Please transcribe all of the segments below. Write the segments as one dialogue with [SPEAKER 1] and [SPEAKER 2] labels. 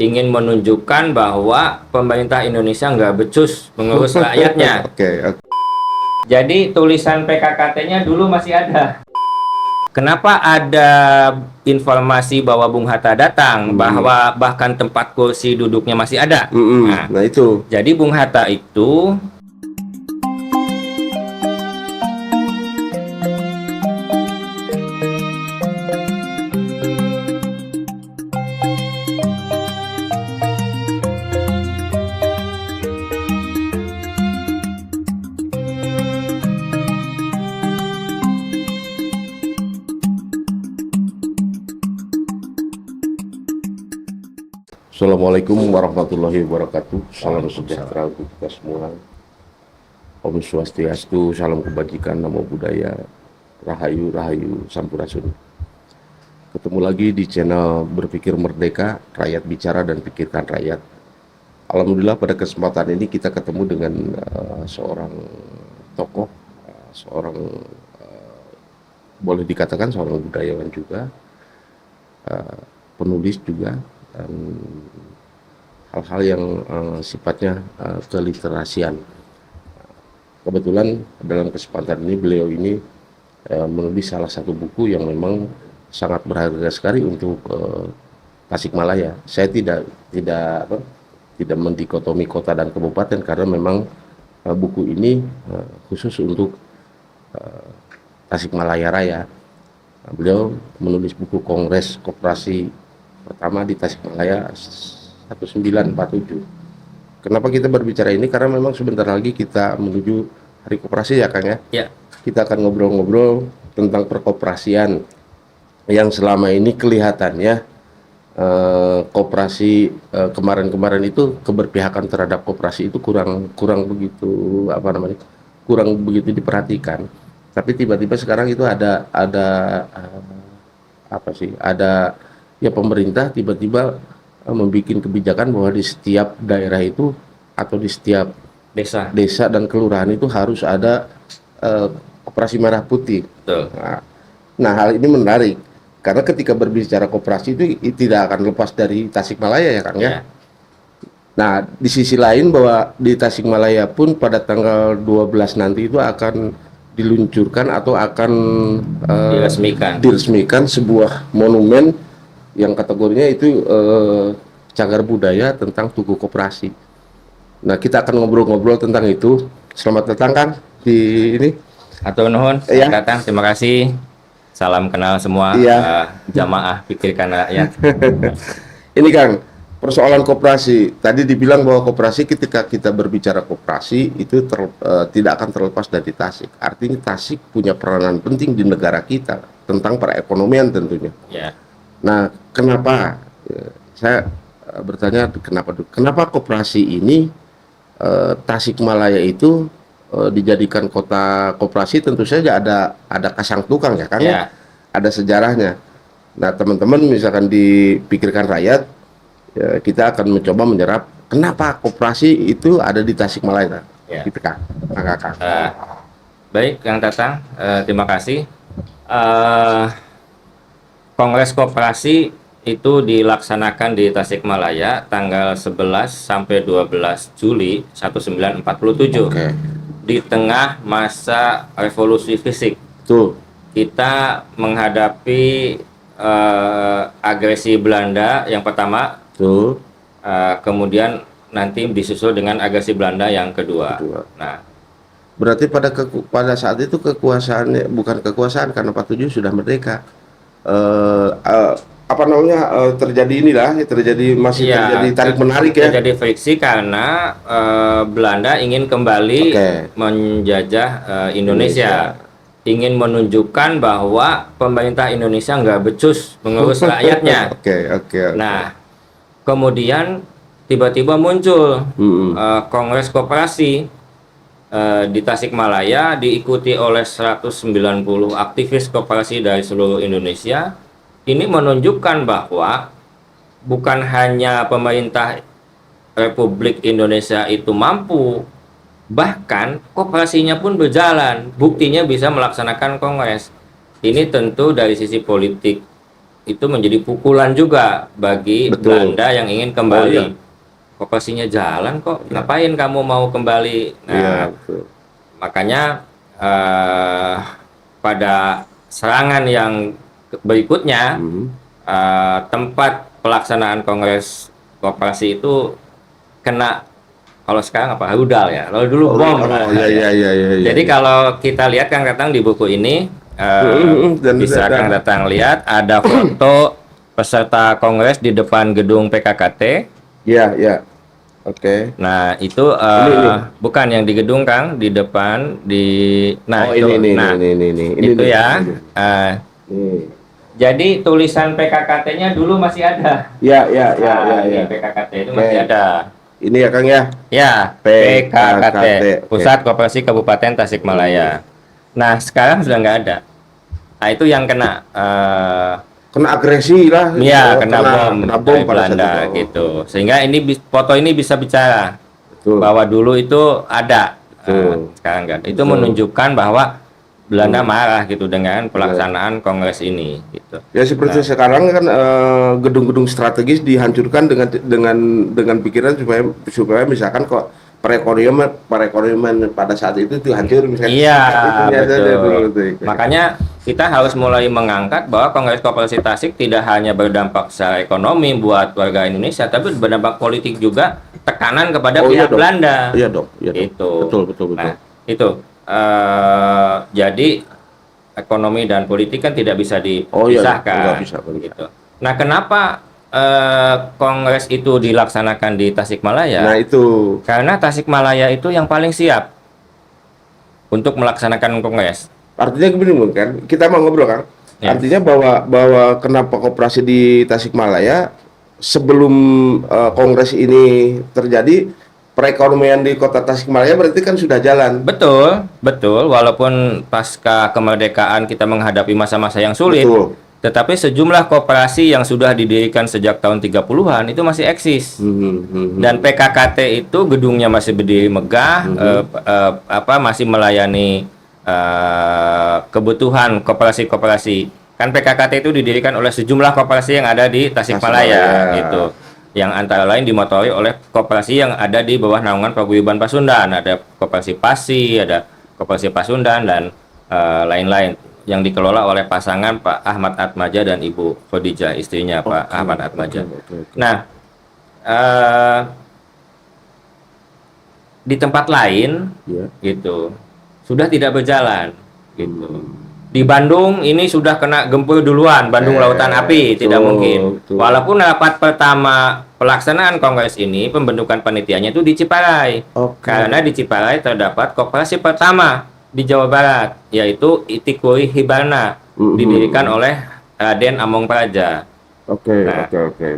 [SPEAKER 1] ingin menunjukkan bahwa pemerintah Indonesia nggak becus mengurus rakyatnya.
[SPEAKER 2] Oke.
[SPEAKER 1] Jadi tulisan PKKT-nya dulu masih ada. Kenapa ada informasi bahwa Bung Hatta datang, bahwa bahkan tempat kursi duduknya masih ada?
[SPEAKER 2] Nah itu.
[SPEAKER 1] Jadi Bung Hatta itu
[SPEAKER 2] Assalamualaikum warahmatullahi wabarakatuh. Salam sejahtera untuk kita semua. Om Swastiastu, salam kebajikan, namo buddhaya, rahayu rahayu sampurasun. Ketemu lagi di channel Berpikir Merdeka, Rakyat Bicara dan Pikirkan Rakyat. Alhamdulillah pada kesempatan ini kita ketemu dengan seorang tokoh, boleh dikatakan seorang budayawan juga, penulis juga, dan hal-hal yang sifatnya keliterasian. Kebetulan dalam kesempatan ini beliau ini menulis salah satu buku yang memang sangat berharga sekali untuk Tasikmalaya. Saya tidak mendikotomi kota dan kabupaten karena memang buku ini khusus untuk Tasikmalaya Raya. Beliau menulis buku Kongres Koperasi pertama di Tasikmalaya 1947. Kenapa kita berbicara ini? Karena memang sebentar lagi kita menuju Hari Koperasi ya Kang ya.
[SPEAKER 1] Ya.
[SPEAKER 2] Kita akan ngobrol-ngobrol tentang perkoperasian yang selama ini kelihatannya koperasi kemarin-kemarin itu keberpihakan terhadap koperasi itu kurang begitu diperhatikan. Tapi tiba-tiba sekarang itu ada ya pemerintah tiba-tiba membuat kebijakan bahwa di setiap daerah itu atau di setiap desa dan kelurahan itu harus ada koperasi merah putih.
[SPEAKER 1] Betul.
[SPEAKER 2] Nah, hal ini menarik karena ketika berbicara koperasi itu tidak akan lepas dari Tasikmalaya ya Kang ya. Nah, di sisi lain bahwa di Tasikmalaya pun pada tanggal 12 nanti itu akan diluncurkan atau akan diresmikan sebuah monumen yang kategorinya itu cagar budaya tentang Tugu Koperasi. Nah, kita akan ngobrol-ngobrol tentang itu. Selamat datang Kang di ini.
[SPEAKER 1] Atur nuhun, selamat datang. Terima kasih. Salam kenal semua jamaah Pikirkan Rakyat.
[SPEAKER 2] Ini Kang, persoalan koperasi. Tadi dibilang bahwa koperasi ketika kita berbicara koperasi itu tidak akan terlepas dari Tasik. Artinya Tasik punya peranan penting di negara kita tentang perekonomian tentunya.
[SPEAKER 1] Ya.
[SPEAKER 2] Nah, kenapa saya bertanya kenapa koperasi ini Tasikmalaya itu dijadikan kota koperasi? Tentu saja ada kasang tukang ya Kang, ada sejarahnya. Nah, teman-teman misalkan dipikirkan rakyat, ya, kita akan mencoba menyerap kenapa koperasi itu ada di Tasikmalaya. Gitu Kang.
[SPEAKER 1] Baik Kang Tatang, terima kasih. Kongres Koperasi itu dilaksanakan di Tasikmalaya tanggal 11 sampai 12 Juli 1947. Di tengah masa revolusi fisik. Kita menghadapi agresi Belanda yang pertama. Kemudian nanti disusul dengan agresi Belanda yang kedua. Nah,
[SPEAKER 2] berarti pada saat itu kekuasaannya bukan kekuasaan karena 47 sudah merdeka. Terjadi tarik menarik ya.
[SPEAKER 1] Terjadi friksi karena Belanda ingin kembali menjajah Indonesia, ingin menunjukkan bahwa pemerintah Indonesia nggak becus mengurus rakyatnya. Nah, kemudian tiba-tiba muncul Kongres Koperasi di Tasikmalaya, diikuti oleh 190 aktivis koperasi dari seluruh Indonesia. Ini menunjukkan bahwa bukan hanya pemerintah Republik Indonesia itu mampu, bahkan koperasinya pun berjalan. Buktinya bisa melaksanakan kongres. Ini tentu dari sisi politik itu menjadi pukulan juga bagi
[SPEAKER 2] Betul.
[SPEAKER 1] Belanda yang ingin kembali.
[SPEAKER 2] Oh, iya.
[SPEAKER 1] Koperasinya jalan kok, ngapain kamu mau kembali?
[SPEAKER 2] Iya,
[SPEAKER 1] Nah,
[SPEAKER 2] betul.
[SPEAKER 1] makanya pada serangan yang berikutnya, tempat pelaksanaan Kongres Koperasi itu kena, kalau sekarang apa, rudal ya, kalau dulu bom lah.
[SPEAKER 2] Iya, iya, iya, iya, iya.
[SPEAKER 1] Jadi kalau kita lihat Kang Datang di buku ini, bisa Kang Datang lihat ada foto peserta Kongres di depan gedung PKKT.
[SPEAKER 2] Iya, iya. Oke.
[SPEAKER 1] Nah itu
[SPEAKER 2] Ini.
[SPEAKER 1] bukan yang di gedung Kang, di depan nah
[SPEAKER 2] Oh,
[SPEAKER 1] itu,
[SPEAKER 2] ini.
[SPEAKER 1] nah
[SPEAKER 2] Ini
[SPEAKER 1] itu
[SPEAKER 2] nih.
[SPEAKER 1] ya.
[SPEAKER 2] Nih.
[SPEAKER 1] Jadi tulisan PKKT-nya dulu masih ada.
[SPEAKER 2] Iya,
[SPEAKER 1] Ini PKKT itu masih ada.
[SPEAKER 2] Ini ya, Kang ya.
[SPEAKER 1] Ya, PKKT,
[SPEAKER 2] Oke.
[SPEAKER 1] Pusat Koperasi Kabupaten Tasikmalaya. Nah sekarang sudah nggak ada. Nah itu yang kena.
[SPEAKER 2] Kena agresi lah.
[SPEAKER 1] Iya, kena bom dari
[SPEAKER 2] pada saat
[SPEAKER 1] Belanda
[SPEAKER 2] itu.
[SPEAKER 1] gitu. Sehingga ini foto ini bisa bicara
[SPEAKER 2] Betul.
[SPEAKER 1] bahwa dulu itu ada,
[SPEAKER 2] Betul.
[SPEAKER 1] sekarang enggak. Itu
[SPEAKER 2] Betul.
[SPEAKER 1] menunjukkan bahwa Belanda marah gitu dengan pelaksanaan kongres ini gitu.
[SPEAKER 2] Ya seperti sekarang kan gedung-gedung strategis dihancurkan dengan pikiran supaya misalkan kok perekonomian pada saat itu hancur misalkan.
[SPEAKER 1] Iya,
[SPEAKER 2] Itu biasa aja
[SPEAKER 1] betul.
[SPEAKER 2] dulu tuh.
[SPEAKER 1] Makanya kita harus mulai mengangkat bahwa Kongres Koperasi Tasik tidak hanya berdampak secara ekonomi buat warga Indonesia, tapi berdampak politik juga, tekanan kepada
[SPEAKER 2] Oh, iya
[SPEAKER 1] pihak
[SPEAKER 2] dong.
[SPEAKER 1] Belanda.
[SPEAKER 2] Iya dong, iya dong.
[SPEAKER 1] Itu.
[SPEAKER 2] Betul.
[SPEAKER 1] Nah, itu jadi ekonomi dan politik kan tidak bisa
[SPEAKER 2] Oh, iya,
[SPEAKER 1] dipisahkan.
[SPEAKER 2] nggak bisa.
[SPEAKER 1] Gitu. Nah, kenapa kongres itu dilaksanakan di Tasikmalaya?
[SPEAKER 2] Nah itu.
[SPEAKER 1] Karena Tasikmalaya itu yang paling siap untuk melaksanakan kongres.
[SPEAKER 2] Artinya begini kan, kita mau ngobrol kan.
[SPEAKER 1] Ya.
[SPEAKER 2] Artinya bahwa kenapa koperasi di Tasikmalaya sebelum kongres ini terjadi, perekonomian di kota Tasikmalaya berarti kan sudah jalan.
[SPEAKER 1] Betul, betul. Walaupun pasca kemerdekaan kita menghadapi masa-masa yang sulit,
[SPEAKER 2] Betul.
[SPEAKER 1] tetapi sejumlah koperasi yang sudah didirikan sejak tahun 30-an itu masih eksis. Dan PKKT itu gedungnya masih berdiri megah, masih melayani kebutuhan koperasi-koperasi. Kan PKKT itu didirikan oleh sejumlah koperasi yang ada di Tasikmalaya gitu. Yang antara lain dimotori oleh koperasi yang ada di bawah naungan Paguyuban Pasundan. Ada koperasi Pasi, ada koperasi Pasundan dan lain-lain yang dikelola oleh pasangan Pak Ahmad Atmaja dan Ibu Khadijah, istrinya Pak Ahmad Atmaja. Nah, di tempat lain gitu sudah tidak berjalan gitu. Di Bandung ini sudah kena gempur duluan, Bandung Lautan Api, tidak mungkin. Walaupun rapat pertama pelaksanaan kongres ini, pembentukan panitianya itu di Ciparai. Karena di Ciparai terdapat koperasi pertama di Jawa Barat, yaitu Itikuri Hibana, didirikan oleh Raden Among Praja.
[SPEAKER 2] Oke.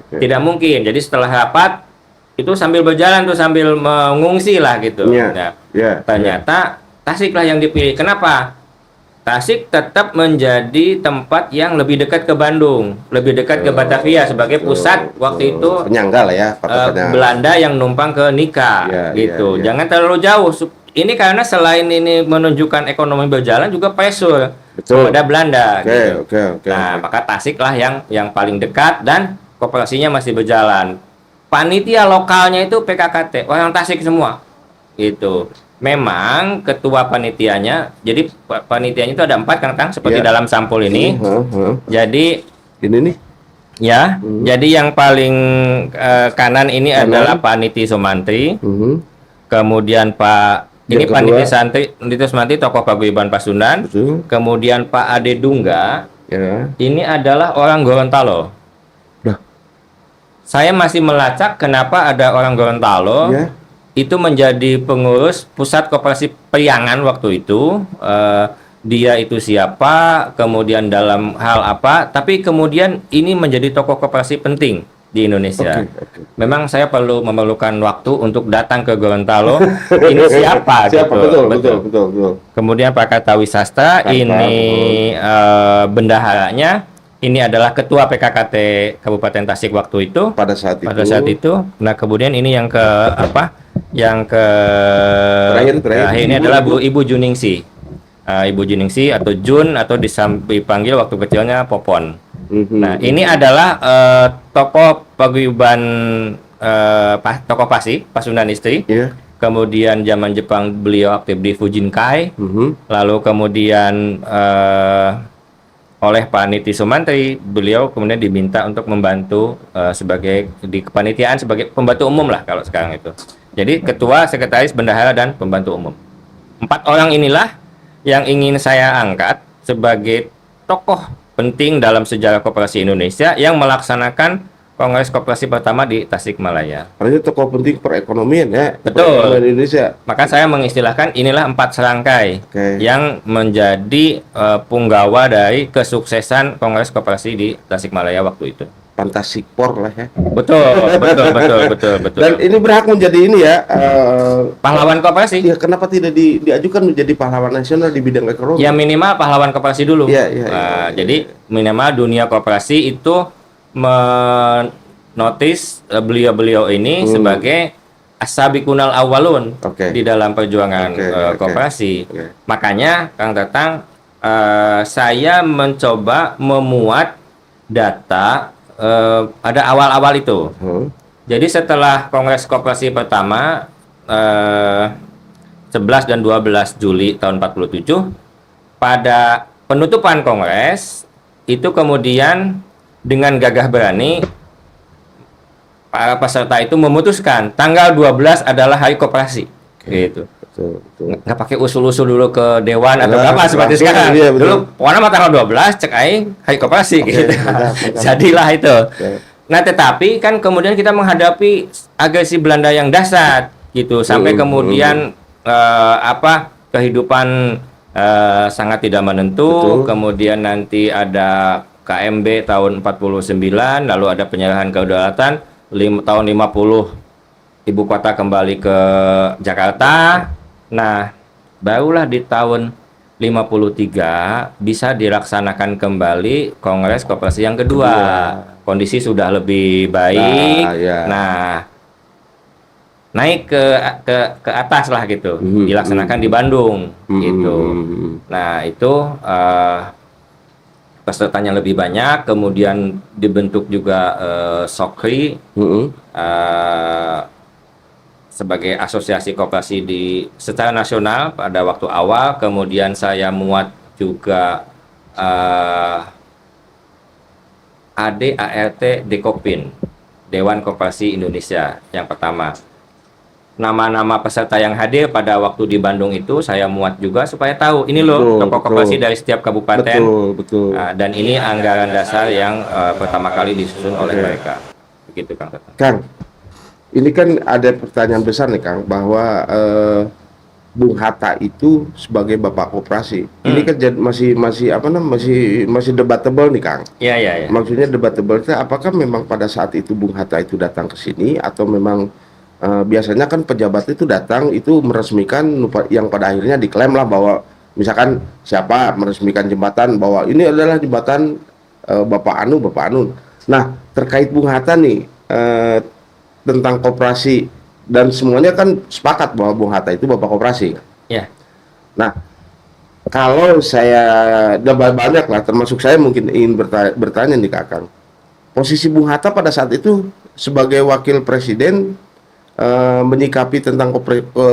[SPEAKER 1] Tidak mungkin. Jadi setelah rapat itu sambil berjalan tuh, sambil mengungsi lah gitu. Nah, ternyata Tasiklah yang dipilih. Kenapa? Tasik tetap menjadi tempat yang lebih dekat ke Bandung, lebih dekat ke Batavia sebagai pusat waktu itu
[SPEAKER 2] penyangga lah ya,
[SPEAKER 1] Belanda yang numpang ke Nika gitu. Jangan terlalu jauh. Ini karena selain ini menunjukkan ekonomi berjalan, juga pressure kepada Belanda. Nah, maka Tasiklah yang paling dekat dan kooperasinya masih berjalan. Panitia lokalnya itu PKKT, orang Tasik semua. Gitu. Memang ketua panitianya, jadi panitianya itu ada 4 Kang, seperti dalam sampul ini. Jadi
[SPEAKER 2] ini nih
[SPEAKER 1] ya, jadi yang paling kanan ini adalah Pak Niti Sumantri. Kemudian Pak ini Pak Niti Sumantri, tokoh Paguyuban Pasundan. Kemudian Pak Ade Dungga, ini adalah orang Gorontalo. Saya masih melacak kenapa ada orang Gorontalo. Itu menjadi pengurus pusat koperasi Priangan waktu itu. Dia itu siapa, kemudian dalam hal apa, tapi kemudian ini menjadi tokoh koperasi penting di Indonesia. Memang saya memerlukan waktu untuk datang ke Gorontalo. Ini siapa?
[SPEAKER 2] Betul.
[SPEAKER 1] Kemudian Pak Kartawi Sastra, ini bendaharanya. Ini adalah ketua PKKT Kabupaten Tasik waktu itu. Pada saat itu. Nah, kemudian ini yang ke Yang terakhir ini adalah Ibu Juningsi. Ibu Juningsi atau Jun, atau dipanggil waktu kecilnya Popon. Nah, ini adalah tokoh paguyuban tokoh Pasundan Istri.
[SPEAKER 2] Iya.
[SPEAKER 1] Kemudian zaman Jepang beliau aktif di Fujinkai. Lalu kemudian oleh Pak Niti Sumantri, beliau kemudian diminta untuk membantu sebagai di kepanitiaan sebagai pembantu umum lah kalau sekarang itu. Jadi ketua, sekretaris, bendahara, dan pembantu umum. 4 orang inilah yang ingin saya angkat sebagai tokoh penting dalam sejarah koperasi Indonesia yang melaksanakan Kongres Koperasi pertama di Tasikmalaya.
[SPEAKER 2] Artinya tokoh penting perekonomian ya.
[SPEAKER 1] Betul.
[SPEAKER 2] Perekonomian Indonesia.
[SPEAKER 1] Maka saya mengistilahkan inilah 4 serangkai yang menjadi punggawa dari kesuksesan Kongres Koperasi di Tasikmalaya waktu itu.
[SPEAKER 2] Fantasikpor lah ya.
[SPEAKER 1] Betul.
[SPEAKER 2] Dan ini berhak menjadi ini ya.
[SPEAKER 1] Pahlawan koperasi.
[SPEAKER 2] Ya, kenapa tidak diajukan menjadi pahlawan nasional di bidang ekonomi?
[SPEAKER 1] Ya minimal pahlawan koperasi dulu. Jadi minimal dunia koperasi itu menotis beliau-beliau ini sebagai as-sabiqunal awwalun di dalam perjuangan koperasi. Makanya Kang Tatang, saya mencoba memuat data ada awal-awal itu. Jadi setelah Kongres Koperasi pertama 11 dan 12 Juli tahun 47, pada penutupan Kongres itu kemudian dengan gagah berani para peserta itu memutuskan tanggal 12 adalah hari koperasi. Gitu. Nggak pakai usul-usul dulu ke dewan atau apa seperti sekarang.
[SPEAKER 2] Iya,
[SPEAKER 1] dulu pokoknya tanggal 12 cek aing hari koperasi gitu. Jadilah itu. Nah, tetapi kan kemudian kita menghadapi agresi Belanda yang dahsyat gitu sampai kemudian kehidupan sangat tidak menentu. Kemudian nanti ada KMB tahun 49, lalu ada penyerahan kedaulatan tahun 50, ibu kota kembali ke Jakarta. Nah, barulah di tahun 53 bisa dilaksanakan kembali Kongres Koperasi yang kedua. Kondisi sudah lebih baik. Nah, naik ke atas lah gitu. Dilaksanakan di Bandung gitu. Nah, itu pesertanya lebih banyak, kemudian dibentuk juga Sokri sebagai asosiasi koperasi secara nasional pada waktu awal. Kemudian saya muat juga ADART Dekopin, Dewan Koperasi Indonesia yang pertama. Nama-nama peserta yang hadir pada waktu di Bandung itu saya muat juga supaya tahu ini loh tokoh koperasi dari setiap kabupaten. Dan ini anggaran dasar yang pertama kali disusun oleh mereka. Begitu Kang Tatang.
[SPEAKER 2] Kang, ini kan ada pertanyaan besar nih Kang, bahwa Bung Hatta itu sebagai bapak koperasi. Ini kan masih debatable nih Kang.
[SPEAKER 1] Iya.
[SPEAKER 2] Maksudnya debatable itu apakah memang pada saat itu Bung Hatta itu datang ke sini atau memang biasanya kan pejabat itu datang itu meresmikan yang pada akhirnya diklaim lah bahwa misalkan siapa meresmikan jembatan bahwa ini adalah jembatan Bapak Anu. Nah, terkait Bung Hatta nih tentang koperasi dan semuanya kan sepakat bahwa Bung Hatta itu bapak koperasi.
[SPEAKER 1] Iya.
[SPEAKER 2] Nah, kalau saya banyak lah, termasuk saya mungkin ingin bertanya nih Kakang, posisi Bung Hatta pada saat itu sebagai wakil presiden menyikapi tentang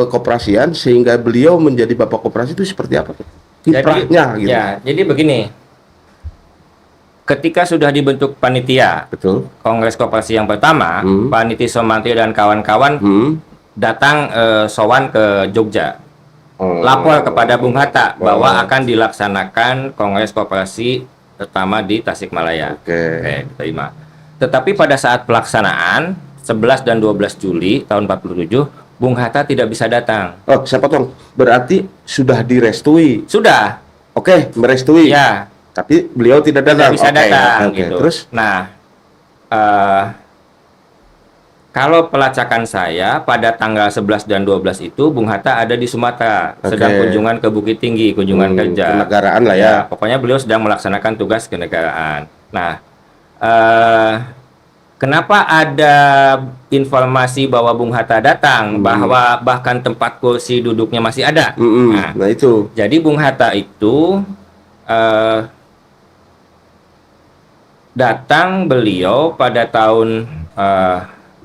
[SPEAKER 2] koperasian sehingga beliau menjadi bapak koperasi itu seperti apa? Kiprahnya gitu.
[SPEAKER 1] Ya, jadi begini. Ketika sudah dibentuk panitia, Kongres Koperasi yang pertama, Pak Niti Sumantri dan kawan-kawan datang sowan ke Jogja, lapor kepada Bung Hatta bahwa akan dilaksanakan Kongres Koperasi pertama di Tasikmalaya. Oke, terima. Tetapi pada saat pelaksanaan 11 dan 12 Juli tahun 47, Bung Hatta tidak bisa datang.
[SPEAKER 2] Oh, saya potong. Berarti sudah direstui.
[SPEAKER 1] Sudah.
[SPEAKER 2] Oke, merestui.
[SPEAKER 1] Ya.
[SPEAKER 2] Tapi beliau tidak datang.
[SPEAKER 1] Tidak bisa datang gitu.
[SPEAKER 2] Terus?
[SPEAKER 1] Nah, kalau pelacakan saya pada tanggal 11 dan 12 itu Bung Hatta ada di Sumatera, sedang kunjungan ke Bukit Tinggi, kunjungan kerja.
[SPEAKER 2] Kenegaraan lah ya.
[SPEAKER 1] Pokoknya beliau sedang melaksanakan tugas kenegaraan. Nah, kenapa ada informasi bahwa Bung Hatta datang, bahwa bahkan tempat kursi duduknya masih ada?
[SPEAKER 2] Nah, itu.
[SPEAKER 1] Jadi Bung Hatta itu datang beliau pada tahun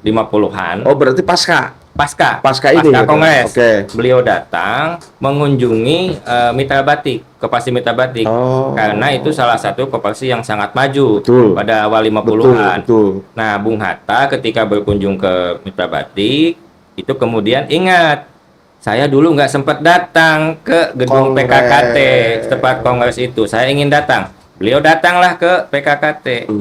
[SPEAKER 1] 50-an.
[SPEAKER 2] Oh, berarti
[SPEAKER 1] Pasca
[SPEAKER 2] pasca ini ya?
[SPEAKER 1] Kongres.
[SPEAKER 2] Oke.
[SPEAKER 1] Beliau datang mengunjungi Mitra Batik, Koperasi Mitra Batik.
[SPEAKER 2] Oh.
[SPEAKER 1] Karena itu salah satu koperasi yang sangat maju
[SPEAKER 2] Betul.
[SPEAKER 1] pada awal 50-an.
[SPEAKER 2] Betul.
[SPEAKER 1] Nah, Bung Hatta ketika berkunjung ke Mitra Batik itu kemudian ingat, saya dulu nggak sempat datang ke gedung
[SPEAKER 2] Kongres.
[SPEAKER 1] PKKT tempat kongres itu. Saya ingin datang. Beliau datanglah ke PKKT.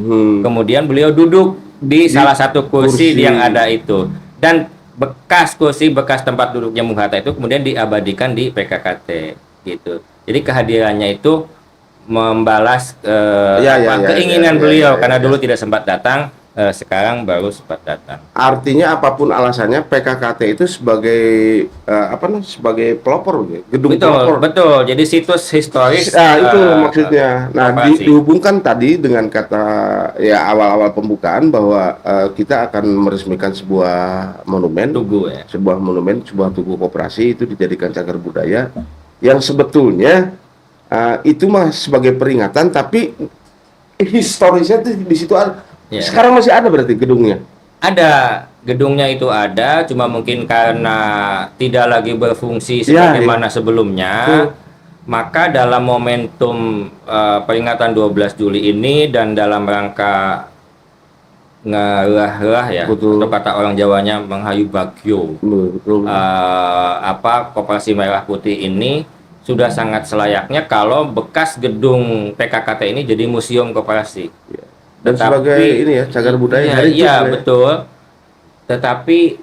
[SPEAKER 1] Kemudian beliau duduk di salah satu kursi yang ada itu. Dan bekas kursi, bekas tempat duduknya Bung Hatta itu kemudian diabadikan di PKKT gitu. Jadi kehadirannya itu membalas keinginan beliau karena dulu tidak sempat datang, sekarang baru sempat datang.
[SPEAKER 2] Artinya apapun alasannya PKKT itu sebagai sebagai pelopor gedung pelopor.
[SPEAKER 1] Betul. Jadi situs historis.
[SPEAKER 2] Nah, itu maksudnya. Nah, dihubungkan tadi dengan kata ya awal-awal pembukaan bahwa kita akan meresmikan sebuah monumen, sebuah tugu koperasi itu dijadikan cagar budaya yang sebetulnya itu mah sebagai peringatan, tapi historisnya di situ ada. Ya. Sekarang masih ada berarti gedungnya?
[SPEAKER 1] Ada, gedungnya itu ada, cuma mungkin karena tidak lagi berfungsi sebagaimana sebelumnya, maka dalam momentum peringatan 12 Juli ini dan dalam rangka ngerah-rah ya, atau kata orang Jawanya menghayu bagyo, Koperasi Merah Putih ini sudah sangat selayaknya kalau bekas gedung PKKT ini jadi museum koperasi. Ya.
[SPEAKER 2] Dan sebagai ini ya cagar budaya.
[SPEAKER 1] Iya betul. Tetapi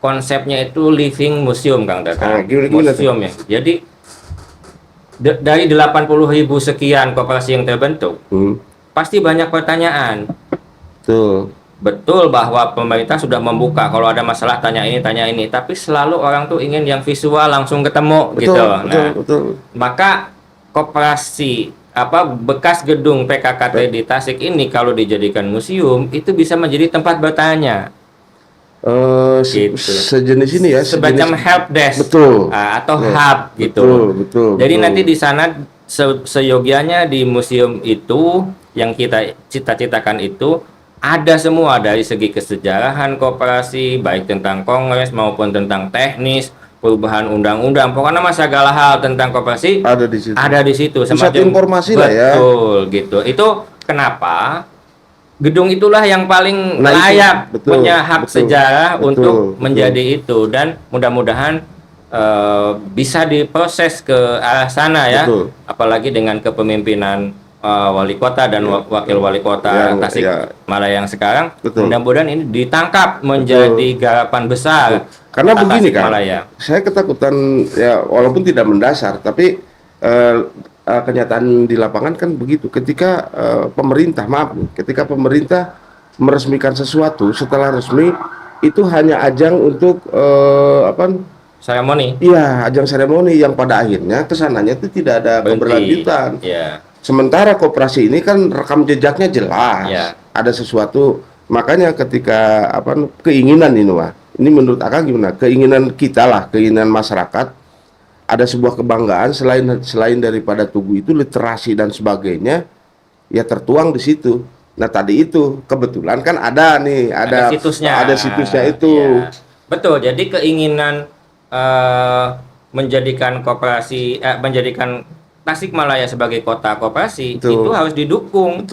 [SPEAKER 1] konsepnya itu living museum, Kang Tatang. Museum ya. Jadi dari 80.000 sekian koperasi yang terbentuk, pasti banyak pertanyaan. Betul bahwa pemerintah sudah membuka, kalau ada masalah tanya ini, tapi selalu orang tuh ingin yang visual langsung ketemu gitu. Betul. Maka koperasi bekas gedung PKKT di Tasik ini kalau dijadikan museum itu bisa menjadi tempat bertanya.
[SPEAKER 2] Gitu. Sejenis ini ya,
[SPEAKER 1] semacam help desk, atau hub gitu.
[SPEAKER 2] Betul.
[SPEAKER 1] Jadi nanti di sana seyogianya di museum itu yang kita cita-citakan itu ada semua dari segi kesejarahan koperasi, baik tentang kongres maupun tentang teknis, perubahan undang-undang, pokoknya segala hal tentang koperasi ada di situ.
[SPEAKER 2] Semacam informasi lah ya.
[SPEAKER 1] Betul gitu. Itu kenapa gedung itulah yang paling layak, punya hak sejarah untuk menjadi itu, dan mudah-mudahan bisa diproses ke arah sana ya. Apalagi dengan kepemimpinan wali kota dan wakil wali kota Tasikmalaya yang sekarang, mudah-mudahan ini ditangkap menjadi garapan besar.
[SPEAKER 2] Karena begini kan, saya ketakutan ya, walaupun tidak mendasar, tapi kenyataan di lapangan kan begitu. Ketika pemerintah meresmikan sesuatu, setelah resmi itu hanya ajang untuk
[SPEAKER 1] seremoni.
[SPEAKER 2] Iya, ajang seremoni yang pada akhirnya kesananya itu tidak ada keberlanjutan. Sementara koperasi ini kan rekam jejaknya jelas, ada sesuatu. Makanya ketika keinginan ini menurut Akang gimana? Keinginan kita lah, keinginan masyarakat, ada sebuah kebanggaan selain daripada tugu itu, literasi dan sebagainya ya tertuang di situ. Nah tadi itu kebetulan kan ada situsnya itu.
[SPEAKER 1] Ya. Betul. Jadi keinginan menjadikan menjadikan Tasikmalaya sebagai kota koperasi itu harus didukung.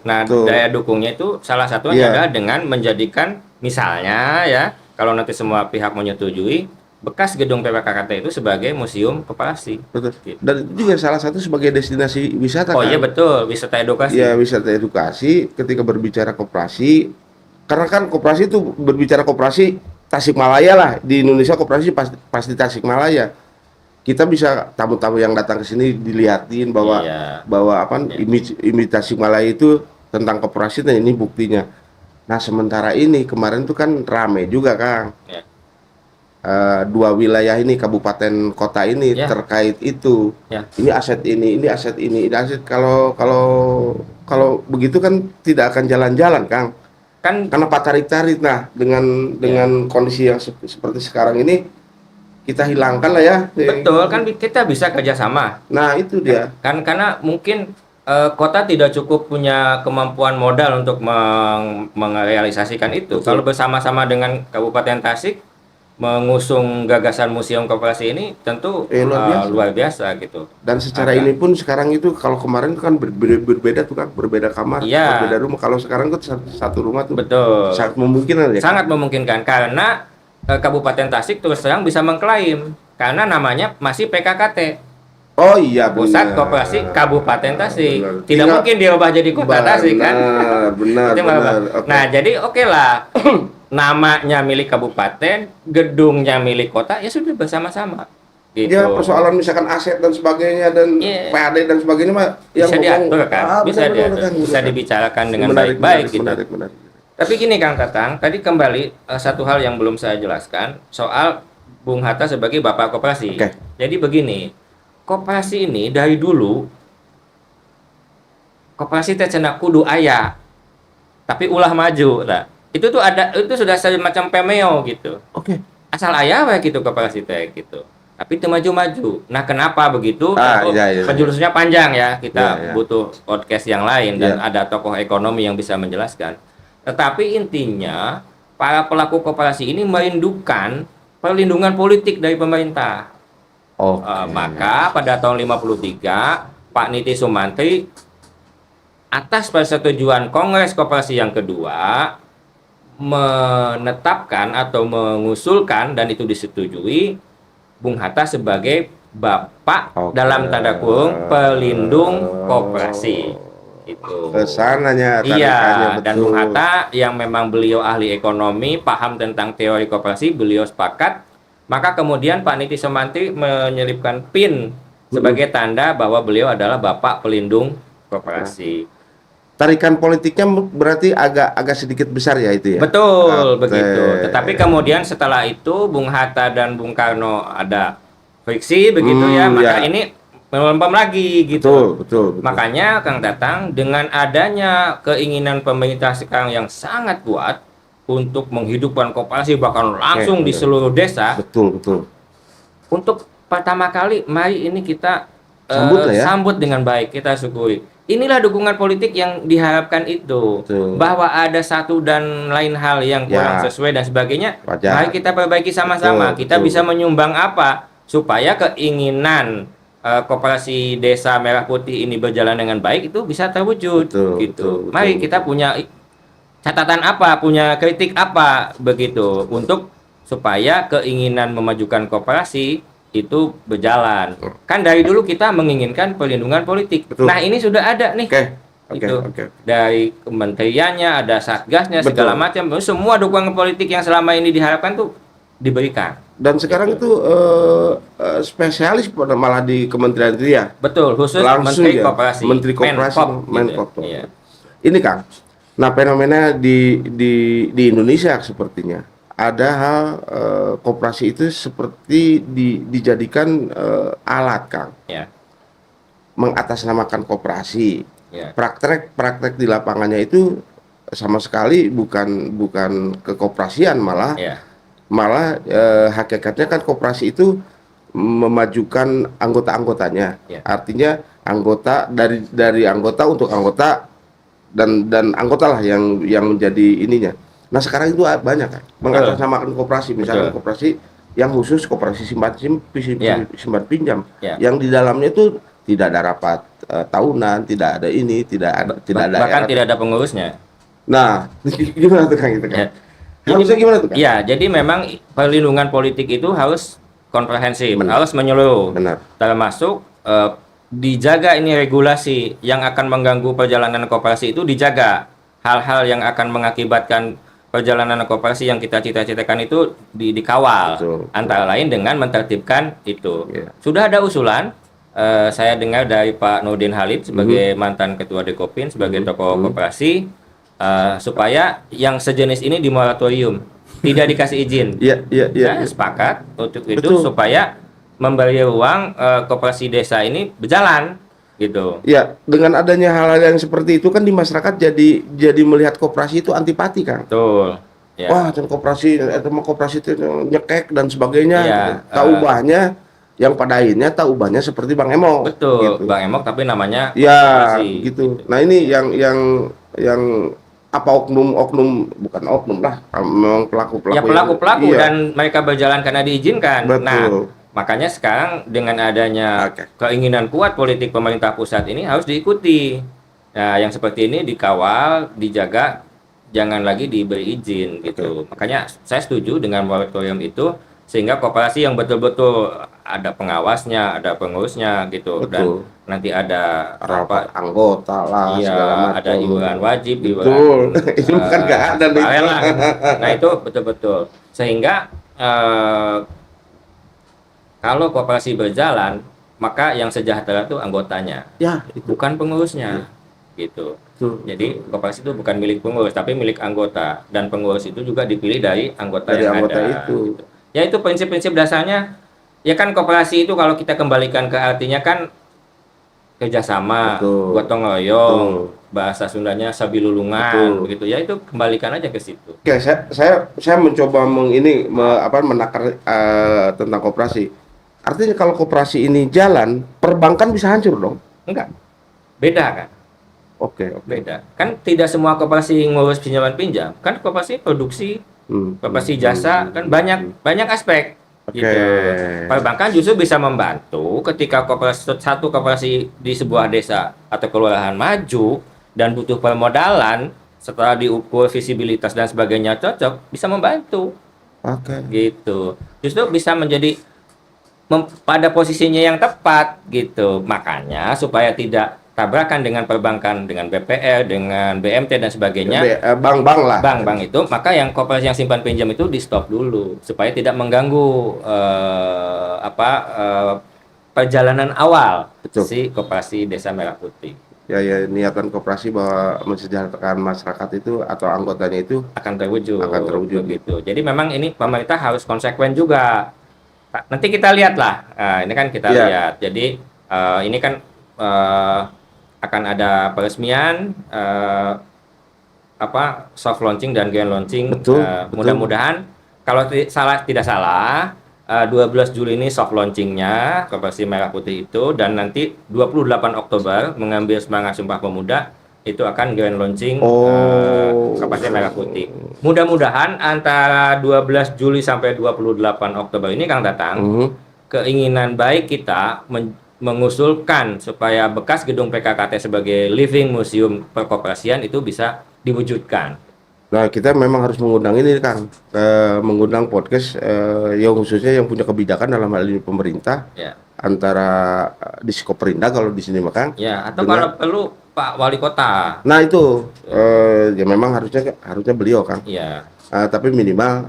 [SPEAKER 1] Daya dukungnya itu salah satunya adalah dengan menjadikan misalnya ya, kalau nanti semua pihak menyetujui, bekas gedung PKKT itu sebagai museum koperasi.
[SPEAKER 2] Gitu. Dan itu juga salah satu sebagai destinasi wisata.
[SPEAKER 1] Iya betul, wisata edukasi.
[SPEAKER 2] Ya, wisata edukasi ketika berbicara koperasi. Karena kan koperasi itu berbicara koperasi Tasikmalaya lah, di Indonesia koperasi pasti Tasikmalaya. Kita bisa tamu-tamu yang datang ke sini dilihatin bahwa image Tasikmalaya itu tentang koperasi, dan ini buktinya. Nah sementara ini kemarin tuh kan rame juga Kang. Dua wilayah ini, kabupaten kota ini terkait itu. Ini aset ini aset ini aset. Kalau begitu kan tidak akan jalan-jalan Kang. Kan kenapa tarik-tarik? Nah dengan kondisi yang seperti sekarang ini kita hilangkan lah ya.
[SPEAKER 1] Betul, kan kita bisa kerjasama.
[SPEAKER 2] Nah itu dia.
[SPEAKER 1] Karena mungkin Kota tidak cukup punya kemampuan modal untuk merealisasikan itu.
[SPEAKER 2] Betul.
[SPEAKER 1] Kalau bersama-sama dengan Kabupaten Tasik mengusung gagasan museum koperasi ini tentu
[SPEAKER 2] Luar biasa.
[SPEAKER 1] luar biasa gitu.
[SPEAKER 2] Dan secara
[SPEAKER 1] Agak-
[SPEAKER 2] ini pun sekarang itu kalau kemarin kan berbeda tuh kan, berbeda kamar,
[SPEAKER 1] Iya.
[SPEAKER 2] berbeda rumah. Kalau sekarang tuh satu rumah tuh
[SPEAKER 1] Betul.
[SPEAKER 2] sangat memungkinkan ya.
[SPEAKER 1] Sangat memungkinkan karena Kabupaten Tasik terus terang bisa mengklaim karena namanya masih PKKT.
[SPEAKER 2] Oh iya,
[SPEAKER 1] Pusat
[SPEAKER 2] benar.
[SPEAKER 1] Koperasi Kabupaten Tasik.
[SPEAKER 2] Benar.
[SPEAKER 1] Tidak
[SPEAKER 2] Tinggal-
[SPEAKER 1] mungkin dirubah jadi Kota Tasik kan?
[SPEAKER 2] Benar,
[SPEAKER 1] Itu malah-
[SPEAKER 2] benar. Oke.
[SPEAKER 1] Nah, jadi oke lah. Namanya milik kabupaten, gedungnya milik kota, ya sudah bersama-sama. Gitu.
[SPEAKER 2] Ya persoalan misalkan aset dan sebagainya dan
[SPEAKER 1] Iya.
[SPEAKER 2] PAD dan sebagainya mah yang
[SPEAKER 1] Bisa diatur kan? Bisa
[SPEAKER 2] benar,
[SPEAKER 1] diatur.
[SPEAKER 2] benar,
[SPEAKER 1] Bisa
[SPEAKER 2] benar.
[SPEAKER 1] dibicarakan dengan
[SPEAKER 2] Menarik,
[SPEAKER 1] baik-baik gitu.
[SPEAKER 2] menarik.
[SPEAKER 1] Tapi gini Kang Tatang, tadi kembali satu hal yang belum saya jelaskan soal Bung Hatta sebagai bapak koperasi.
[SPEAKER 2] Oke.
[SPEAKER 1] Jadi begini, koperasi ini dari dulu koperasi teh cenah kudu aya, tapi ulah maju. Nah, itu tuh ada, itu sudah semacam pemeo gitu.
[SPEAKER 2] Oke.
[SPEAKER 1] Asal aya we gitu koperasi teh gitu. Tapi itu maju-maju. Nah, kenapa begitu? Tentu
[SPEAKER 2] Iya.
[SPEAKER 1] penjurusnya panjang ya. Kita
[SPEAKER 2] Iya.
[SPEAKER 1] butuh podcast yang lain dan
[SPEAKER 2] Iya.
[SPEAKER 1] ada tokoh ekonomi yang bisa menjelaskan. Tetapi intinya para pelaku koperasi ini merindukan perlindungan politik dari pemerintah.
[SPEAKER 2] Oke.
[SPEAKER 1] Maka pada tahun 53 Pak Niti Sumantri atas persetujuan Kongres Koperasi yang kedua menetapkan atau mengusulkan dan itu disetujui Bung Hatta sebagai Bapak
[SPEAKER 2] Oke.
[SPEAKER 1] dalam tanda kurung pelindung koperasi. Itu.
[SPEAKER 2] Kesananya
[SPEAKER 1] Iya, dan
[SPEAKER 2] betul.
[SPEAKER 1] Bung Hatta yang memang beliau ahli ekonomi, paham tentang teori koperasi, beliau sepakat. Maka kemudian Pak Niti Sumantri menyelipkan PIN sebagai tanda bahwa beliau adalah Bapak pelindung koperasi.
[SPEAKER 2] Tarikan politiknya berarti agak sedikit besar ya itu ya.
[SPEAKER 1] Betul,
[SPEAKER 2] Oke.
[SPEAKER 1] begitu. Tetapi kemudian setelah itu Bung Hatta dan Bung Karno ada friksi begitu ya, maka
[SPEAKER 2] ya.
[SPEAKER 1] ini melempem lagi gitu.
[SPEAKER 2] Betul.
[SPEAKER 1] Makanya Kang Tatang dengan adanya keinginan pemerintah sekarang yang sangat kuat untuk menghidupkan koperasi bahkan langsung di
[SPEAKER 2] betul.
[SPEAKER 1] seluruh desa,
[SPEAKER 2] Betul.
[SPEAKER 1] untuk pertama kali mari ini kita
[SPEAKER 2] Sambut lah ya.
[SPEAKER 1] sambut dengan baik, kita syukuri. Inilah dukungan politik yang diharapkan itu.
[SPEAKER 2] Betul.
[SPEAKER 1] Bahwa ada satu dan lain hal yang kurang
[SPEAKER 2] Ya.
[SPEAKER 1] sesuai dan sebagainya,
[SPEAKER 2] Wajar.
[SPEAKER 1] mari kita perbaiki sama-sama.
[SPEAKER 2] Betul,
[SPEAKER 1] Kita
[SPEAKER 2] betul.
[SPEAKER 1] bisa menyumbang apa supaya keinginan koperasi Desa Merah Putih ini berjalan dengan baik itu bisa terwujud.
[SPEAKER 2] Betul,
[SPEAKER 1] gitu.
[SPEAKER 2] betul,
[SPEAKER 1] Mari
[SPEAKER 2] betul.
[SPEAKER 1] kita punya catatan apa, punya kritik apa begitu untuk supaya keinginan memajukan koperasi itu berjalan. Kan dari dulu kita menginginkan perlindungan politik.
[SPEAKER 2] Betul.
[SPEAKER 1] Nah, ini sudah ada nih.
[SPEAKER 2] Oke.
[SPEAKER 1] Itu
[SPEAKER 2] Oke.
[SPEAKER 1] dari kementeriannya, ada satgasnya,
[SPEAKER 2] Betul.
[SPEAKER 1] segala macam. Semua dukungan politik yang selama ini diharapkan tuh diberikan.
[SPEAKER 2] Dan sekarang itu spesialis malah di kementerian itu ya.
[SPEAKER 1] Betul, khusus
[SPEAKER 2] Langsung
[SPEAKER 1] Menteri
[SPEAKER 2] ya,
[SPEAKER 1] Koperasi,
[SPEAKER 2] Menteri Koperasi,
[SPEAKER 1] Menkop,
[SPEAKER 2] Menkop.
[SPEAKER 1] gitu. Iya.
[SPEAKER 2] Ini Kang. Nah, fenomena di Indonesia sepertinya ada hal koperasi itu seperti dijadikan alat Kang,
[SPEAKER 1] Ya,
[SPEAKER 2] mengatasnamakan koperasi.
[SPEAKER 1] ya.
[SPEAKER 2] Praktek di lapangannya itu sama sekali bukan kekoperasian, malah
[SPEAKER 1] Ya.
[SPEAKER 2] hakikatnya kan koperasi itu memajukan anggota-anggotanya.
[SPEAKER 1] Ya.
[SPEAKER 2] Artinya anggota dari anggota untuk anggota dan anggota lah yang menjadi ininya. Nah, sekarang itu banyak kan mengatasnamakan koperasi, misalnya
[SPEAKER 1] Betul.
[SPEAKER 2] koperasi yang khusus koperasi
[SPEAKER 1] Ya.
[SPEAKER 2] simpan pinjam,
[SPEAKER 1] Ya.
[SPEAKER 2] yang di dalamnya itu tidak ada rapat tahunan, tidak ada ini, tidak ada
[SPEAKER 1] Bahkan
[SPEAKER 2] RT.
[SPEAKER 1] tidak ada pengurusnya.
[SPEAKER 2] Nah, gimana tuh Kang itu Kang?
[SPEAKER 1] Ya.
[SPEAKER 2] Harusnya gimana tuh Kang?
[SPEAKER 1] Ya, jadi memang perlindungan politik itu harus komprehensif, harus menyeluruh.
[SPEAKER 2] Benar.
[SPEAKER 1] Termasuk dijaga ini regulasi yang akan mengganggu perjalanan koperasi itu dijaga. Hal-hal yang akan mengakibatkan perjalanan koperasi yang kita cita-citakan itu dikawal.
[SPEAKER 2] Betul.
[SPEAKER 1] Antara lain dengan menertibkan itu.
[SPEAKER 2] Iya.
[SPEAKER 1] Sudah ada usulan, saya dengar dari Pak Nurdin Halid sebagai mantan ketua Dekopin, sebagai tokoh koperasi, supaya yang sejenis ini dimoratorium, tidak dikasih izin.
[SPEAKER 2] Iya.
[SPEAKER 1] Saya sepakat untuk itu
[SPEAKER 2] Betul.
[SPEAKER 1] supaya memberi ruang koperasi desa ini berjalan gitu.
[SPEAKER 2] Ya, dengan adanya hal-hal yang seperti itu kan di masyarakat jadi melihat koperasi itu antipati, Kang.
[SPEAKER 1] Betul. Ya.
[SPEAKER 2] Wah, koperasi itu nyekek dan sebagainya.
[SPEAKER 1] Iya,
[SPEAKER 2] Tak ubahnya yang pada akhirnya tak ubahnya seperti Bang Emo.
[SPEAKER 1] Betul,
[SPEAKER 2] Gitu.
[SPEAKER 1] Bang Emok tapi namanya
[SPEAKER 2] Ya,
[SPEAKER 1] koperasi.
[SPEAKER 2] gitu. Nah ini yang apa oknum bukan oknum lah, memang
[SPEAKER 1] Ya
[SPEAKER 2] pelaku-pelaku yang
[SPEAKER 1] pelaku-pelaku
[SPEAKER 2] iya,
[SPEAKER 1] dan mereka berjalan karena diizinkan. Nah,
[SPEAKER 2] betul.
[SPEAKER 1] makanya sekarang dengan adanya
[SPEAKER 2] Oke.
[SPEAKER 1] keinginan kuat politik pemerintah pusat ini harus diikuti. Nah, yang seperti ini dikawal, dijaga, jangan lagi diberi izin gitu. Makanya saya setuju dengan moratorium itu sehingga koperasi yang betul-betul ada pengawasnya, ada pengurusnya gitu dan
[SPEAKER 2] Betul.
[SPEAKER 1] nanti ada
[SPEAKER 2] Rapat
[SPEAKER 1] apa?
[SPEAKER 2] anggota lah
[SPEAKER 1] Iya,
[SPEAKER 2] segala
[SPEAKER 1] ada
[SPEAKER 2] macam.
[SPEAKER 1] iuran wajib,
[SPEAKER 2] Betul.
[SPEAKER 1] iuran
[SPEAKER 2] Itu bukan nggak ada nih.
[SPEAKER 1] sukarela lah gitu. Nah, itu betul-betul. Sehingga kalau koperasi berjalan, maka yang sejahtera itu anggotanya,
[SPEAKER 2] Ya, itu.
[SPEAKER 1] bukan pengurusnya. Gitu.
[SPEAKER 2] Betul.
[SPEAKER 1] Jadi koperasi itu bukan milik pengurus, tapi milik anggota. Dan pengurus itu juga dipilih dari anggota
[SPEAKER 2] Dari
[SPEAKER 1] yang
[SPEAKER 2] anggota
[SPEAKER 1] ada.
[SPEAKER 2] itu.
[SPEAKER 1] Gitu. Ya itu prinsip-prinsip dasarnya. Ya kan koperasi itu kalau kita kembalikan ke artinya kan kerjasama,
[SPEAKER 2] Betul.
[SPEAKER 1] gotong royong,
[SPEAKER 2] Betul.
[SPEAKER 1] bahasa Sundanya sabilulungan,
[SPEAKER 2] Betul.
[SPEAKER 1] begitu ya itu kembalikan aja ke situ.
[SPEAKER 2] Oke, saya mencoba menakar tentang koperasi. Artinya kalau koperasi ini jalan, perbankan bisa hancur dong.
[SPEAKER 1] Enggak, beda kan?
[SPEAKER 2] Oke.
[SPEAKER 1] Beda. Kan tidak semua koperasi ngurus pinjaman pinjam, kan koperasi produksi, koperasi jasa, kan banyak aspek.
[SPEAKER 2] Oke.
[SPEAKER 1] Gitu. Perbankan justru bisa membantu ketika satu koperasi di sebuah desa atau kelurahan maju dan butuh permodalan setelah diukur visibilitas dan sebagainya cocok, bisa membantu.
[SPEAKER 2] Oke.
[SPEAKER 1] Gitu. Justru bisa menjadi pada posisinya yang tepat gitu. Makanya supaya tidak tabrakan dengan perbankan, dengan BPR, dengan BMT dan sebagainya,
[SPEAKER 2] Bank-bank lah.
[SPEAKER 1] bank-bank itu, maka yang koperasi yang simpan pinjam itu di stop dulu supaya tidak mengganggu perjalanan awal
[SPEAKER 2] Betul.
[SPEAKER 1] si koperasi Desa Merah Putih.
[SPEAKER 2] Ya, niatan koperasi bahwa mensejahterakan masyarakat itu atau anggotanya itu
[SPEAKER 1] akan terwujud
[SPEAKER 2] gitu.
[SPEAKER 1] Jadi memang ini pemerintah harus konsekuen juga. Nanti kita lihat lah. Nah, ini kan kita lihat. Jadi ini kan akan ada peresmian soft launching dan grand launching.
[SPEAKER 2] Betul.
[SPEAKER 1] Mudah-mudahan kalau tidak salah 12 Juli ini soft launchingnya Koperasi Merah Putih itu, dan nanti 28 Oktober mengambil semangat Sumpah Pemuda itu akan grand launching Koperasi Merah Putih. Mudah-mudahan antara 12 Juli sampai 28 Oktober ini Kang Tatang, keinginan baik kita mengusulkan supaya bekas gedung PKKT sebagai living museum perkoperasian itu bisa diwujudkan.
[SPEAKER 2] Nah, kita memang harus mengundang ini, Kang, mengundang podcast yang khususnya yang punya kebijakan dalam hal ini pemerintah, antara di Skoperinda kalau di sini, Kang.
[SPEAKER 1] Ya, atau kalau perlu Pak Wali Kota.
[SPEAKER 2] Nah itu, ya memang harusnya beliau, Kang.
[SPEAKER 1] Iya.
[SPEAKER 2] Tapi minimal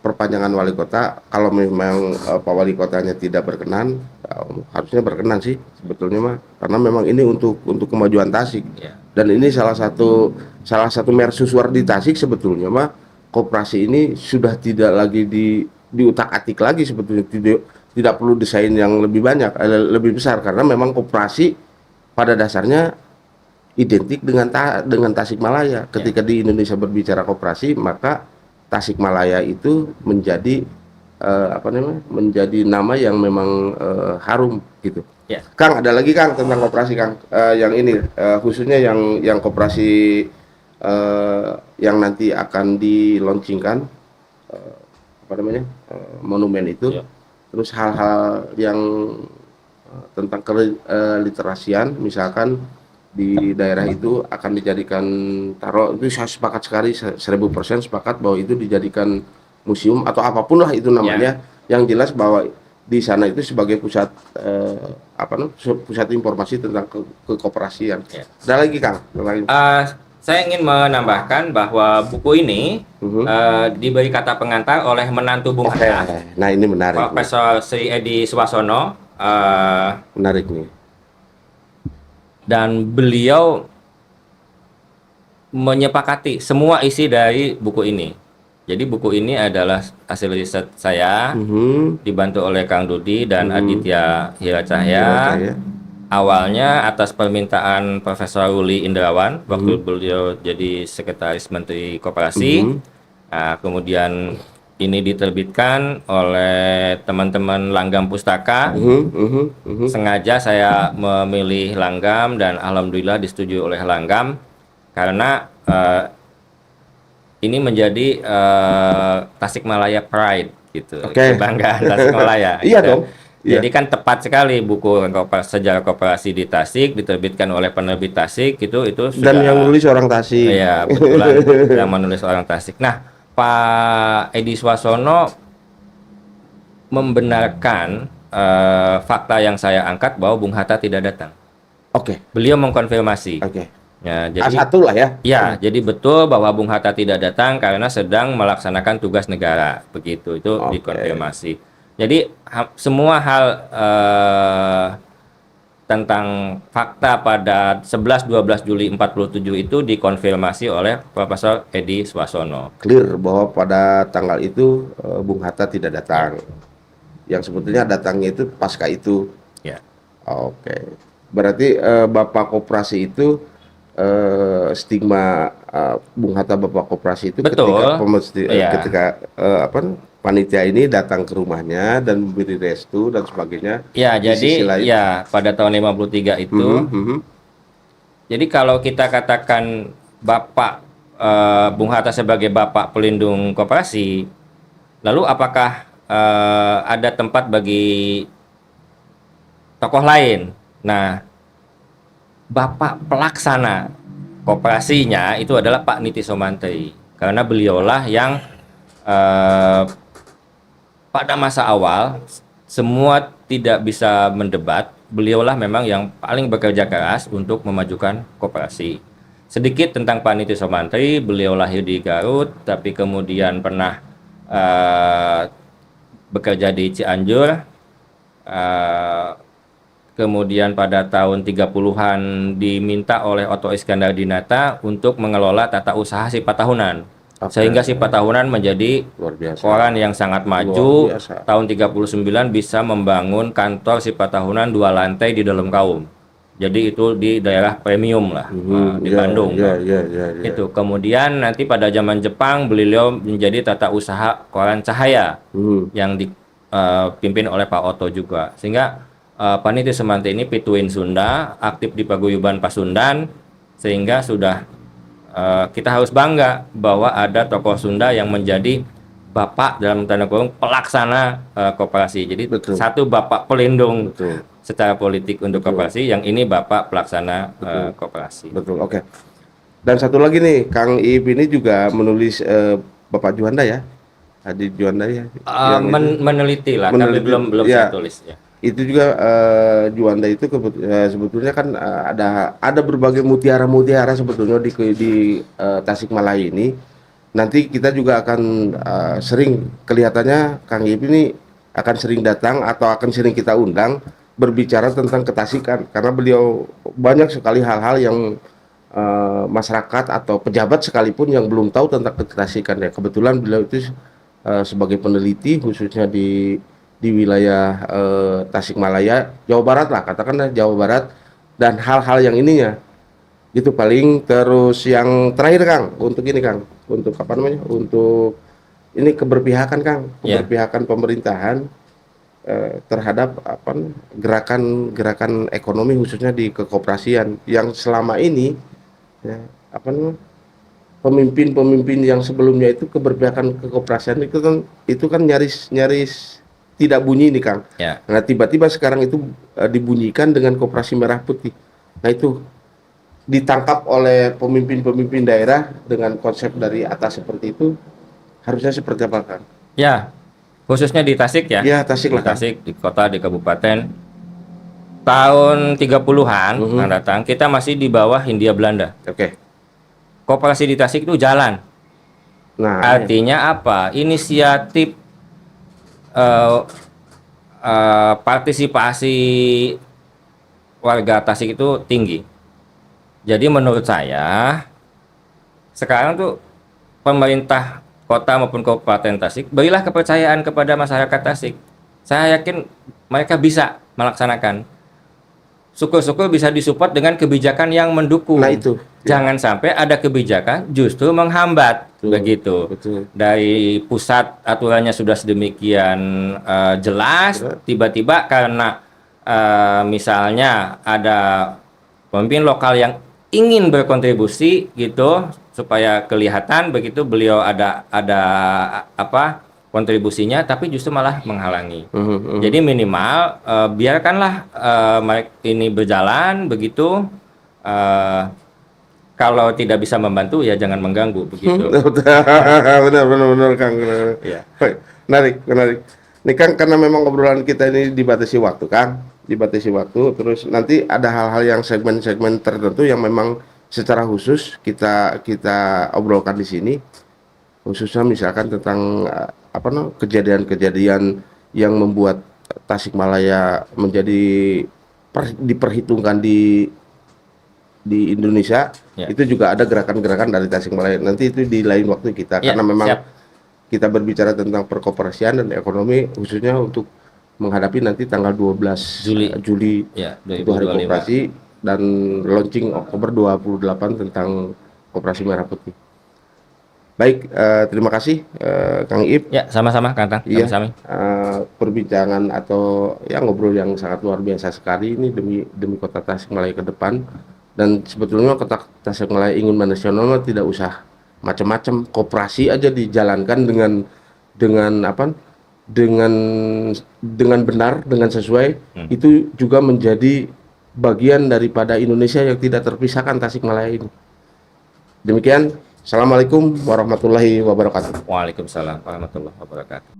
[SPEAKER 2] perpanjangan wali kota, kalau memang Pak Wali Kotanya tidak berkenan, harusnya berkenan sih sebetulnya mah, karena memang ini untuk kemajuan Tasik. Dan ini salah satu mercusuar di Tasik sebetulnya mah, koperasi ini sudah tidak lagi diutak-atik lagi sebetulnya, tidak perlu desain yang lebih banyak, lebih besar, karena memang koperasi pada dasarnya identik dengan Tasikmalaya. Ketika di Indonesia berbicara koperasi, maka Tasikmalaya itu menjadi menjadi nama yang memang harum gitu. Kang, ada lagi, Kang, tentang koperasi, Kang, yang ini khususnya yang koperasi yang nanti akan dilaunchingkan monumen itu. Terus hal-hal yang tentang keliterasian, misalkan di daerah itu akan dijadikan itu saya sepakat sekali 1000% sepakat bahwa itu dijadikan museum atau apapun lah itu namanya, yang jelas bahwa di sana itu sebagai pusat pusat informasi tentang kekoperasian. Ada lagi, Kang?
[SPEAKER 1] Saya ingin menambahkan bahwa buku ini diberi kata pengantar oleh menantu Bung Hatta.
[SPEAKER 2] Nah, ini menarik.
[SPEAKER 1] Profesor Sri Edi Suwasono.
[SPEAKER 2] Menarik nih.
[SPEAKER 1] Dan beliau menyepakati semua isi dari buku ini. Jadi buku ini adalah hasil riset saya, dibantu oleh Kang Dudi dan Aditya Hiracahya. Awalnya atas permintaan Profesor Ruli Indrawan, waktu beliau jadi Sekretaris Menteri Koperasi. Nah, kemudian ini diterbitkan oleh teman-teman Langgam Pustaka. Sengaja saya memilih Langgam dan alhamdulillah disetujui oleh Langgam karena ini menjadi Tasikmalaya Pride gitu,
[SPEAKER 2] Oke.
[SPEAKER 1] kebanggaan Tasikmalaya.
[SPEAKER 2] Iya
[SPEAKER 1] gitu.
[SPEAKER 2] dong. Iya.
[SPEAKER 1] Jadi kan tepat sekali buku sejarah koperasi di Tasik diterbitkan oleh penerbit Tasik itu sudah.
[SPEAKER 2] Dan yang nulis orang Tasik.
[SPEAKER 1] Iya, betulan yang menulis orang Tasik. Nah, Pak Edi Swasono membenarkan fakta yang saya angkat bahwa Bung Hatta tidak datang.
[SPEAKER 2] Oke.
[SPEAKER 1] Beliau mengkonfirmasi.
[SPEAKER 2] Oke.
[SPEAKER 1] Ya, jadi
[SPEAKER 2] A1 lah ya.
[SPEAKER 1] ya, jadi betul bahwa Bung Hatta tidak datang karena sedang melaksanakan tugas negara. Begitu, itu
[SPEAKER 2] Oke.
[SPEAKER 1] dikonfirmasi. Jadi semua hal tentang fakta pada 11-12 Juli 47 itu dikonfirmasi oleh Profesor Edi Swasono.
[SPEAKER 2] Clear bahwa pada tanggal itu Bung Hatta tidak datang. Yang sebetulnya datangnya itu pasca itu.
[SPEAKER 1] Ya.
[SPEAKER 2] Oke. Berarti Bapak Koperasi itu stigma Bung Hatta Bapak Koperasi itu
[SPEAKER 1] Betul. Iya.
[SPEAKER 2] ketika panitia ini datang ke rumahnya dan memberi restu dan sebagainya.
[SPEAKER 1] Ya,
[SPEAKER 2] Di sisi
[SPEAKER 1] jadi
[SPEAKER 2] lain.
[SPEAKER 1] ya pada tahun 53 itu. Jadi kalau kita katakan Bapak Bung Hatta sebagai Bapak pelindung koperasi, lalu apakah ada tempat bagi tokoh lain? Nah, Bapak pelaksana koperasinya itu adalah Pak Niti Somantri, karena beliaulah yang pada masa awal semua tidak bisa mendebat, beliaulah memang yang paling bekerja keras untuk memajukan koperasi. Sedikit tentang Pak Niti Somantri, beliau lahir di Garut, tapi kemudian pernah bekerja di Cianjur. Kemudian pada tahun 30-an diminta oleh Otto Iskandar-Dinata untuk mengelola tata usaha sifat tahunan.
[SPEAKER 2] Oke.
[SPEAKER 1] Sehingga sifat tahunan menjadi
[SPEAKER 2] Luar biasa.
[SPEAKER 1] koran yang sangat maju.
[SPEAKER 2] Luar biasa.
[SPEAKER 1] Tahun 39 bisa membangun kantor sifat tahunan 2 lantai di dalam Kaum. Jadi itu di daerah premium lah, di Bandung.
[SPEAKER 2] Iya.
[SPEAKER 1] Itu. Kemudian nanti pada zaman Jepang beliau menjadi tata usaha koran Cahaya yang dipimpin oleh Pak Otto juga. Sehingga Pak Niti Somantri ini pituin Sunda, aktif di paguyuban Pasundan, sehingga sudah kita harus bangga bahwa ada tokoh Sunda yang menjadi bapak dalam tanda kurung pelaksana koperasi. Jadi
[SPEAKER 2] Betul.
[SPEAKER 1] satu bapak pelindung
[SPEAKER 2] Betul.
[SPEAKER 1] secara politik untuk koperasi, yang ini bapak pelaksana koperasi.
[SPEAKER 2] Betul. Oke. Dan satu lagi nih, Kang Iip ini juga menulis Bapak Juanda ya, Hadi Juanda ya. yang itu.
[SPEAKER 1] Meneliti lah, tapi
[SPEAKER 2] Meneliti,
[SPEAKER 1] belum
[SPEAKER 2] ya.
[SPEAKER 1] saya tulis ya.
[SPEAKER 2] Itu juga Juanda itu sebetulnya kan ada berbagai mutiara sebetulnya di Tasikmalaya ini. Nanti kita juga akan sering kelihatannya Kang Iip ini akan sering datang atau akan sering kita undang berbicara tentang ketasikan, karena beliau banyak sekali hal-hal yang masyarakat atau pejabat sekalipun yang belum tahu tentang ketasikan ya. Kebetulan beliau itu sebagai peneliti khususnya di wilayah Tasikmalaya, Jawa Barat lah, katakanlah Jawa Barat, dan hal-hal yang ininya itu paling. Terus yang terakhir Kang, untuk ini Kang, untuk apa namanya, untuk ini keberpihakan Kang, keberpihakan pemerintahan terhadap gerakan ekonomi khususnya di kekoperasian yang selama ini ya, pemimpin yang sebelumnya itu keberpihakan kekoperasian itu kan nyaris tidak bunyi nih Kang.
[SPEAKER 1] Ya.
[SPEAKER 2] Nah tiba-tiba sekarang itu dibunyikan dengan Koperasi Merah Putih. Nah itu ditangkap oleh pemimpin-pemimpin daerah dengan konsep dari atas seperti itu, harusnya seperti apa Kang?
[SPEAKER 1] Ya, khususnya di Tasik ya.
[SPEAKER 2] Ya Tasik lah
[SPEAKER 1] Di
[SPEAKER 2] Kang.
[SPEAKER 1] Tasik, di kota, di kabupaten. Tahun 30-an yang datang, kita masih di bawah Hindia Belanda.
[SPEAKER 2] Oke.
[SPEAKER 1] Koperasi di Tasik itu jalan.
[SPEAKER 2] Nah
[SPEAKER 1] Artinya apa? Inisiatif partisipasi warga Tasik itu tinggi. Jadi menurut saya sekarang tuh pemerintah kota maupun kabupaten Tasik berilah kepercayaan kepada masyarakat Tasik. Saya yakin mereka bisa melaksanakan. Syukur-syukur bisa disupport dengan kebijakan yang mendukung.
[SPEAKER 2] Nah itu
[SPEAKER 1] Jangan sampai ada kebijakan justru menghambat,
[SPEAKER 2] Betul,
[SPEAKER 1] begitu.
[SPEAKER 2] betul.
[SPEAKER 1] Dari pusat aturannya sudah sedemikian jelas, tiba-tiba karena misalnya ada pemimpin lokal yang ingin berkontribusi gitu supaya kelihatan begitu beliau ada apa kontribusinya, tapi justru malah menghalangi. Jadi minimal biarkanlah ini berjalan begitu. Kalau tidak bisa membantu ya jangan mengganggu begitu.
[SPEAKER 2] Benar Kang.
[SPEAKER 1] Ya.
[SPEAKER 2] Baik, menarik. Ini Kang, karena memang obrolan kita ini dibatasi waktu Kang, terus nanti ada hal-hal yang segmen-segmen tertentu yang memang secara khusus kita obrolkan di sini, khususnya misalkan tentang kejadian-kejadian yang membuat Tasikmalaya menjadi diperhitungkan di Indonesia.
[SPEAKER 1] Ya.
[SPEAKER 2] Itu juga ada gerakan-gerakan dari Tasikmalaya. Nanti itu di lain waktu kita,
[SPEAKER 1] Ya,
[SPEAKER 2] karena memang
[SPEAKER 1] siap.
[SPEAKER 2] kita berbicara tentang perkoperasian dan ekonomi khususnya untuk menghadapi nanti tanggal 12 Juli
[SPEAKER 1] Ya,
[SPEAKER 2] itu hari
[SPEAKER 1] 2025.
[SPEAKER 2] koperasi, dan launching Oktober 28 tentang koperasi merah putih. Baik, terima kasih Kang Ip.
[SPEAKER 1] Ya, sama-sama Kang Tang.
[SPEAKER 2] Iya,
[SPEAKER 1] Kami.
[SPEAKER 2] perbincangan atau ya ngobrol yang sangat luar biasa sekali ini demi kota Tasikmalaya ke depan. Dan sebetulnya kota Tasikmalaya ingin nasional tidak usah macam-macam, koperasi aja dijalankan dengan benar, dengan sesuai, itu juga menjadi bagian daripada Indonesia yang tidak terpisahkan Tasikmalaya ini. Demikian, Assalamualaikum warahmatullahi wabarakatuh.
[SPEAKER 1] Waalaikumsalam warahmatullahi wabarakatuh.